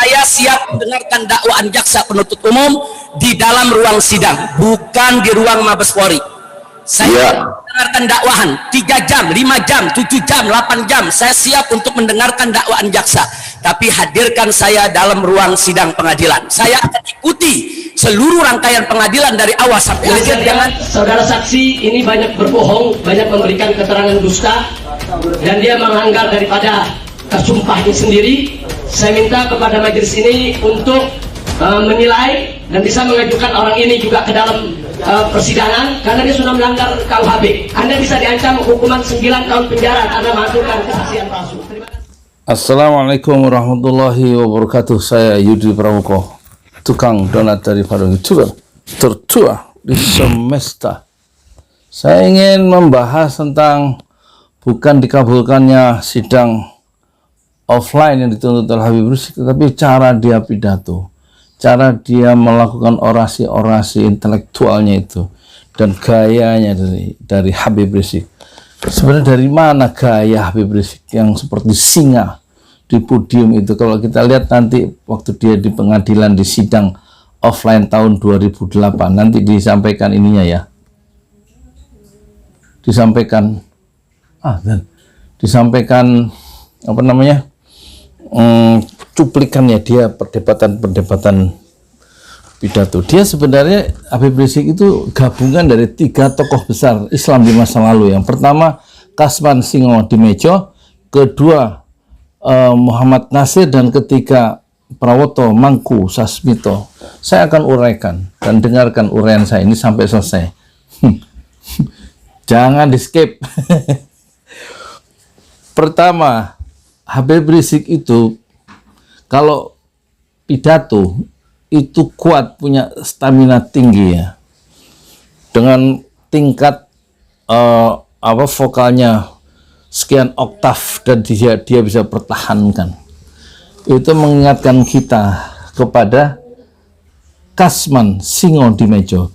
Saya siap mendengarkan dakwaan jaksa penuntut umum di dalam ruang sidang, bukan di ruang Mabes Polri. Saya mendengarkan dakwahan 3 jam, 5 jam, 7 jam, 8 jam. Saya siap untuk mendengarkan dakwaan jaksa. Tapi hadirkan saya dalam ruang sidang pengadilan. Saya akan ikuti seluruh rangkaian pengadilan dari awal sampai akhir. Jangan saudara saksi ini banyak berbohong, banyak memberikan keterangan dusta, dan dia melanggar daripada sumpahnya sendiri. Saya minta kepada majelis ini untuk menilai dan bisa mengajukan orang ini juga ke dalam persidangan karena dia sudah melanggar KUHP. Anda bisa diancam hukuman 9 tahun penjara karena menghasilkan kesaksian palsu. Terima kasih. Assalamualaikum warahmatullahi wabarakatuh. Saya Yudi Pramuko, tukang donat dari para YouTuber tertua di semesta. Saya ingin membahas tentang bukan dikabulkannya sidang offline yang dituntut oleh Habib Rizik, tetapi cara dia pidato, cara dia melakukan orasi-orasi intelektualnya itu, dan gayanya dari Habib Rizik. Sebenarnya dari mana gaya Habib Rizik yang seperti singa di podium itu? Kalau kita lihat nanti waktu dia di pengadilan di sidang offline tahun 2008, nanti disampaikan ininya ya, disampaikan apa namanya, cuplikannya dia perdebatan pidato. Dia sebenarnya Habib Rizik itu gabungan dari 3 tokoh besar Islam di masa lalu. Yang pertama Kasman Singo Dimejo, kedua Muhammad Nasir, dan ketiga Prawoto Mangku Sasmito. Saya akan uraikan dan dengarkan uraian saya ini sampai selesai. Jangan di skip. Pertama, Habib Rizik itu kalau pidato itu kuat, punya stamina tinggi ya, dengan tingkat vokalnya sekian oktav, dan dia bisa pertahankan. Itu mengingatkan kita kepada Kasman Singo Dimejo,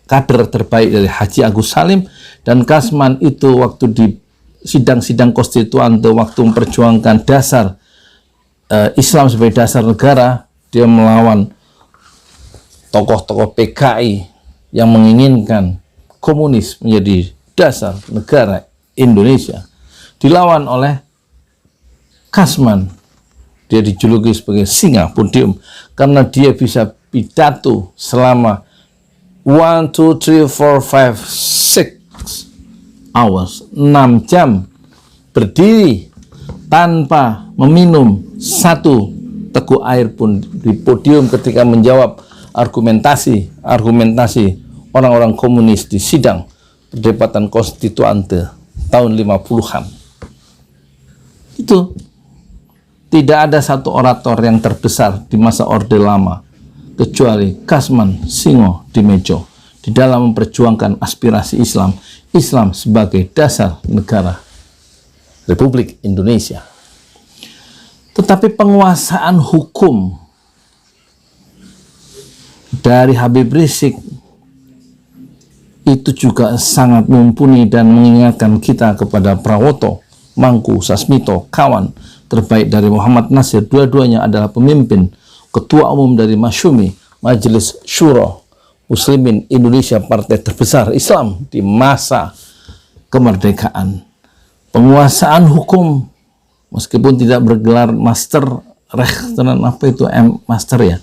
kader terbaik dari Haji Agus Salim. Dan Kasman itu waktu di sidang-sidang konstituante, waktu memperjuangkan dasar Islam sebagai dasar negara, dia melawan tokoh-tokoh PKI yang menginginkan komunis menjadi dasar negara Indonesia. Dilawan oleh Kasman. Dia dijuluki sebagai singa podium karena dia bisa pidato selama 1, 2, 3, 4, 5, 6 hours, 6 jam berdiri tanpa meminum 1 teguk air pun di podium ketika menjawab argumentasi orang-orang komunis di sidang perdebatan konstituante tahun 50-an. Itu tidak ada satu orator yang terbesar di masa Orde Lama kecuali Kasman Singo Dimejo di dalam memperjuangkan aspirasi Islam sebagai dasar negara Republik Indonesia. Tetapi penguasaan hukum dari Habib Rizik itu juga sangat mumpuni dan mengingatkan kita kepada Prawoto Mangku Sasmito, kawan terbaik dari Muhammad Nasir. Dua-duanya adalah pemimpin, ketua umum dari Masyumi, Majelis Syuro Muslimin Indonesia, partai terbesar Islam di masa kemerdekaan. Penguasaan hukum, meskipun tidak bergelar master, master ya,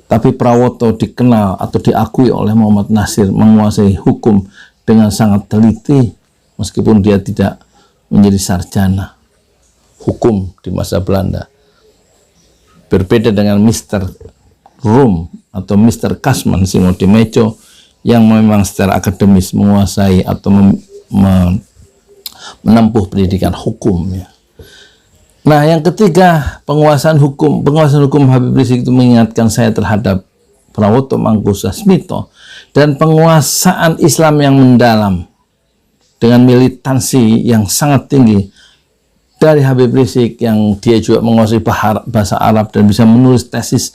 tapi Prawoto dikenal atau diakui oleh Muhammad Nasir menguasai hukum dengan sangat teliti, meskipun dia tidak menjadi sarjana hukum di masa Belanda. Berbeda dengan Mr. Rum atau Mr. Kasman Singo Dimejo yang memang secara akademis menguasai atau menempuh pendidikan hukum ya. Nah, yang ketiga, penguasaan hukum Habib Rizik itu mengingatkan saya terhadap Prawoto Mangku Sasmito dan penguasaan Islam yang mendalam dengan militansi yang sangat tinggi dari Habib Rizik, yang dia juga menguasai bahasa Arab dan bisa menulis tesis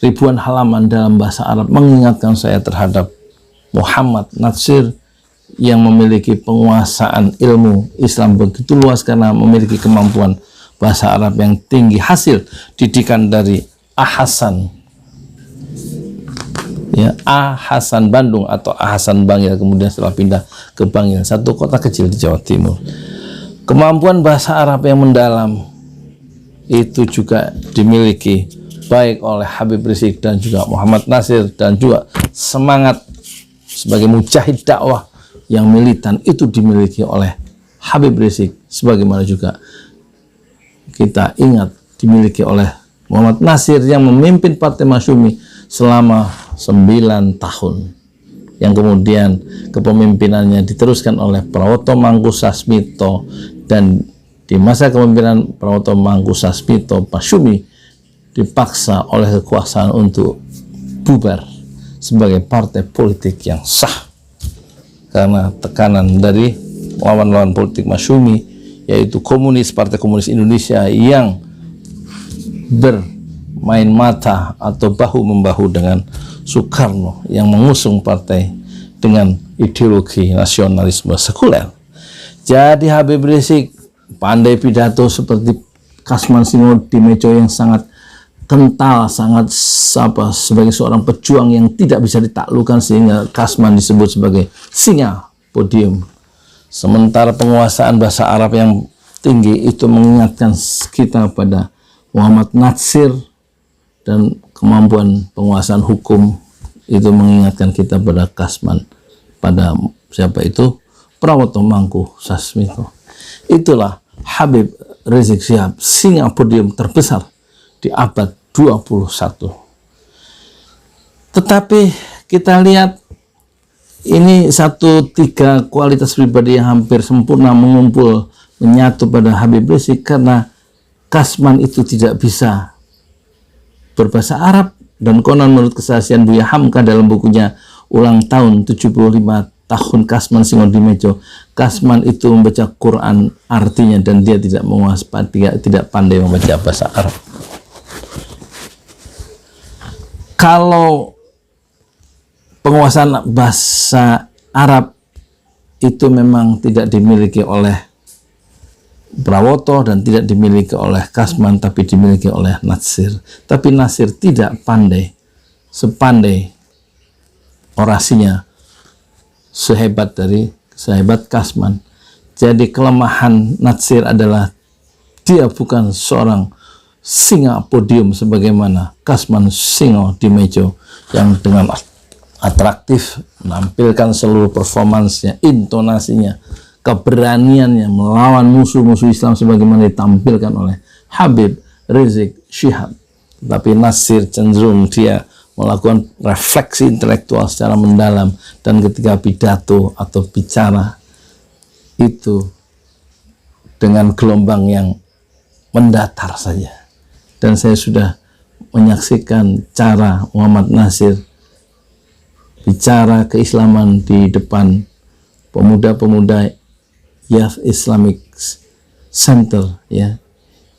ribuan halaman dalam bahasa Arab, mengingatkan saya terhadap Muhammad Nasir yang memiliki penguasaan ilmu Islam begitu luas karena memiliki kemampuan bahasa Arab yang tinggi, hasil didikan dari A.Hasan, ya, A.Hasan Bandung atau A.Hasan Bangil, kemudian setelah pindah ke Bangil, satu kota kecil di Jawa Timur. Kemampuan bahasa Arab yang mendalam itu juga dimiliki baik oleh Habib Rizik dan juga Muhammad Nasir, dan juga semangat sebagai mujahid dakwah yang militan itu dimiliki oleh Habib Rizik, sebagaimana juga kita ingat dimiliki oleh Muhammad Nasir yang memimpin Partai Masyumi selama 9 tahun, yang kemudian kepemimpinannya diteruskan oleh Prawoto Mangkusasmito, dan di masa kepemimpinan Prawoto Mangkusasmito, Masyumi dipaksa oleh kekuasaan untuk bubar sebagai partai politik yang sah karena tekanan dari lawan-lawan politik Masyumi, yaitu komunis, Partai Komunis Indonesia yang bermain mata atau bahu-membahu dengan Soekarno yang mengusung partai dengan ideologi nasionalisme sekuler. Jadi Habib Rizik pandai pidato seperti Kasman Singo-Dimejo yang sangat kental, sangat sebagai seorang pejuang yang tidak bisa ditaklukkan, sehingga Kasman disebut sebagai singa podium. Sementara penguasaan bahasa Arab yang tinggi itu mengingatkan kita pada Muhammad Nasir, dan kemampuan penguasaan hukum itu mengingatkan kita pada Kasman, pada siapa itu? Prawoto Mangkusasmito. Itulah Habib Rizik Syihab, singa podium terbesar di abad 21. Tetapi kita lihat ini 3 kualitas pribadi yang hampir sempurna mengumpul menyatu pada Habib Rizik, karena Kasman itu tidak bisa berbahasa Arab, dan konon menurut kesaksian Buya Hamka dalam bukunya ulang tahun 75 tahun Kasman Singo-Dimejo, Kasman itu membaca Quran artinya, dan dia tidak menguasai, tidak pandai membaca bahasa Arab. Kalau penguasaan bahasa Arab itu memang tidak dimiliki oleh Prawoto dan tidak dimiliki oleh Kasman, tapi dimiliki oleh Nasir. Tapi Nasir tidak sepandai orasinya, sehebat Kasman. Jadi kelemahan Nasir adalah dia bukan seorang singa podium sebagaimana Kasman Singo-Dimejo yang dengan atraktif menampilkan seluruh performansnya, intonasinya, keberaniannya melawan musuh-musuh Islam sebagaimana ditampilkan oleh Habib Rizik Syihab. Tapi Nasir cenderung dia melakukan refleksi intelektual secara mendalam, dan ketika pidato atau bicara itu dengan gelombang yang mendatar saja. Dan saya sudah menyaksikan cara Muhammad Nasir bicara keislaman di depan pemuda-pemuda Youth Islamic Center, ya,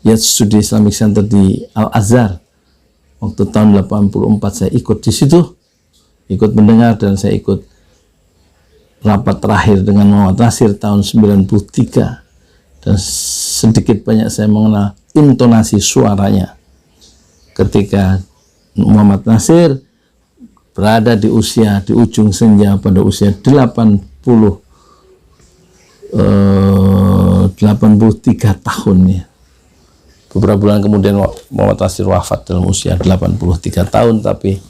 Youth Study Islamic Center di Al-Azhar. Waktu tahun 84 saya ikut di situ, ikut mendengar, dan saya ikut rapat terakhir dengan Muhammad Nasir tahun 93, dan sedikit banyak saya mengenal intonasi suaranya ketika Muhammad Nasir berada di ujung senja pada usia 83 tahun, ya. Beberapa bulan kemudian Muhammad Nasir wafat dalam usia 83 tahun, tapi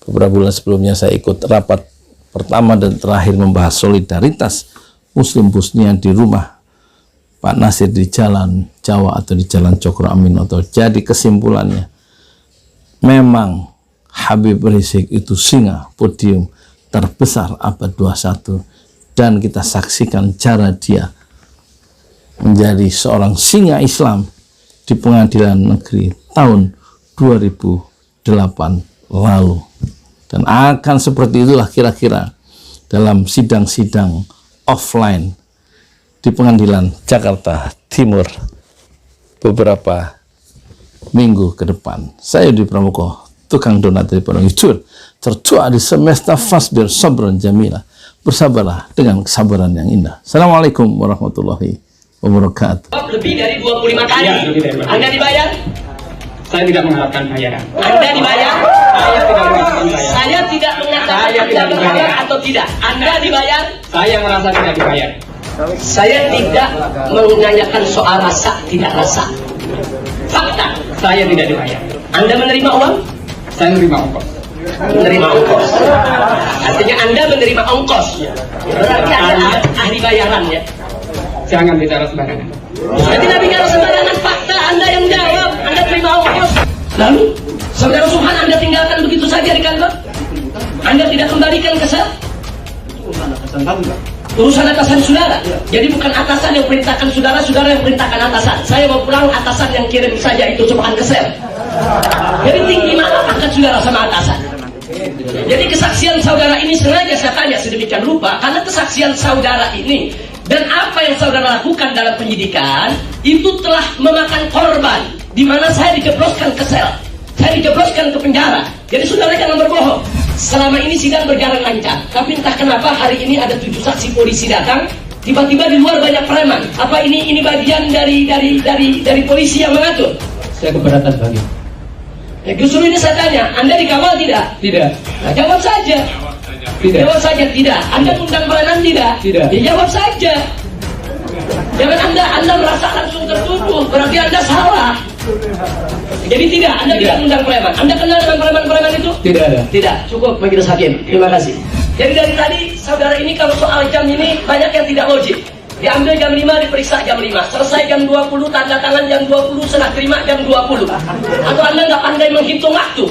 beberapa bulan sebelumnya saya ikut rapat pertama dan terakhir membahas solidaritas Muslim Bosnia di rumah Pak Nasir di Jalan Jawa atau di Jalan Cokro Aminoto. Jadi kesimpulannya, memang Habib Rizik itu singa podium terbesar abad 21, dan kita saksikan cara dia menjadi seorang singa Islam di pengadilan negeri tahun 2008 lalu. Dan akan seperti itulah kira-kira dalam sidang-sidang offline di pengadilan Jakarta Timur beberapa minggu ke depan. Saya Yudi Pramoko, tukang donat dari Pondok Hijau, tertua di semesta fasbir sabran jamila. Bersabarlah dengan kesabaran yang indah. Assalamualaikum warahmatullahi wabarakatuh. Lebih dari 25 kali. Ya, lebih dari 25. Anda dibayar? Saya tidak mengharapkan bayaran. Anda dibayar? Saya tidak mengharapkan bayaran. Saya tidak mengatakan Saya Anda tidak berbayar dibayar. atau tidak. Anda dibayar? Saya merasa tidak dibayar. Saya tidak menanyakan soal rasa, tidak rasa. Fakta. Saya tidak dibayar. Anda menerima uang? Saya menerima ongkos. Menerima ongkos. Artinya Anda menerima ongkos. Berarti Anda ahli bayaran ya. Jangan bicara sembarangan. Saya tidak bicara sembarangan, fakta Anda yang jawab. Anda terima ongkos. Lalu, saudara Subhan Anda tinggalkan begitu saja di kantor? Anda tidak kembalikan ke sel? Urusan atasan saudara. Jadi bukan atasan yang perintahkan saudara, saudara yang perintahkan atasan. Saya mau pulang, atasan yang kirim saja itu Subhan ke sel. Jadi tinggi mana pangkat saudara sama atasan? Jadi kesaksian saudara ini sengaja saya tanya sedemikian rupa karena kesaksian saudara ini dan apa yang saudara lakukan dalam penyidikan itu telah memakan korban, di mana saya dijebloskan ke sel, saya dijebloskan ke penjara. Jadi saudara jangan berbohong. Selama ini sidang berjalan lancar, tapi entah kenapa hari ini ada 7 saksi polisi datang, tiba-tiba di luar banyak preman. Apa ini bagian dari polisi yang mengatur? Saya keberatan bagi. Ya, justru ini saya tanya, Anda dikawal tidak? Tidak. Nah, jawab saja. Tidak. Jawab saja tidak. Anda undang preman tidak? Tidak. Ya, jawab saja. Jangan Anda merasa langsung tertuduh, berarti Anda salah. Jadi tidak, Anda tidak undang preman. Anda kenal dengan preman-preman itu? Tidak ada. Tidak, cukup majelis hakim. Terima kasih. Jadi dari tadi saudara ini kalau soal jam ini banyak yang tidak logik. Diambil jam 5, diperiksa jam 5. Selesai jam 20, tanda tangan jam 20, serah terima jam 20. Atau Anda nggak pandai menghitung waktu?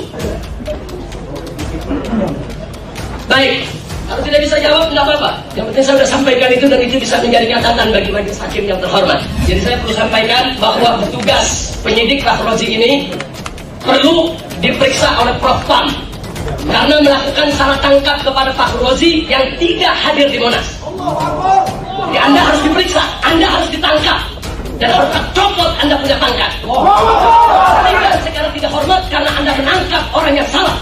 Baik, kalau tidak bisa jawab, nggak apa-apa. Yang penting saya sudah sampaikan itu dan itu bisa menjadi catatan bagi majelis hakim yang terhormat. Jadi saya perlu sampaikan bahwa petugas penyidik Fakhrozi ini perlu diperiksa oleh Propam karena melakukan salah tangkap kepada Fakhrozi yang tidak hadir di Monas. Jadi Anda harus diperiksa, Anda harus ditangkap, dan harus tercopot Anda punya pangkat. Tidak secara tidak hormat karena Anda menangkap orang yang salah.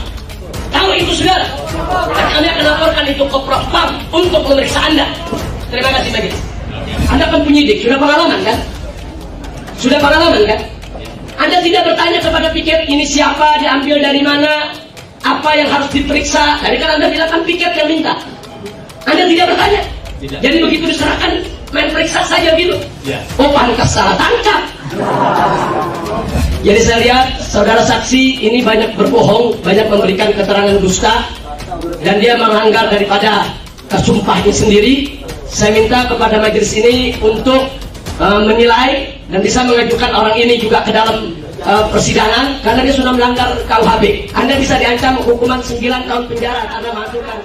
Tahu itu saudara. Dan kami akan laporkan itu ke Propam untuk memeriksa Anda. Terima kasih majelis. Anda kan penyidik, sudah pengalaman kan? Sudah pengalaman kan? Anda tidak bertanya kepada piket ini siapa, diambil dari mana, apa yang harus diperiksa. Tadi kan Anda bilang kan piket yang minta. Anda tidak bertanya. Jadi begitu diserahkan, main periksa saja gitu. Oh pantas salah tangkap. Jadi saya lihat saudara saksi ini banyak berbohong, banyak memberikan keterangan dusta, dan dia melanggar daripada sumpahnya sendiri. Saya minta kepada majelis ini untuk menilai dan bisa mengajukan orang ini juga ke dalam persidangan karena dia sudah melanggar KUHP. Anda bisa diancam hukuman 9 tahun penjara karena melakukan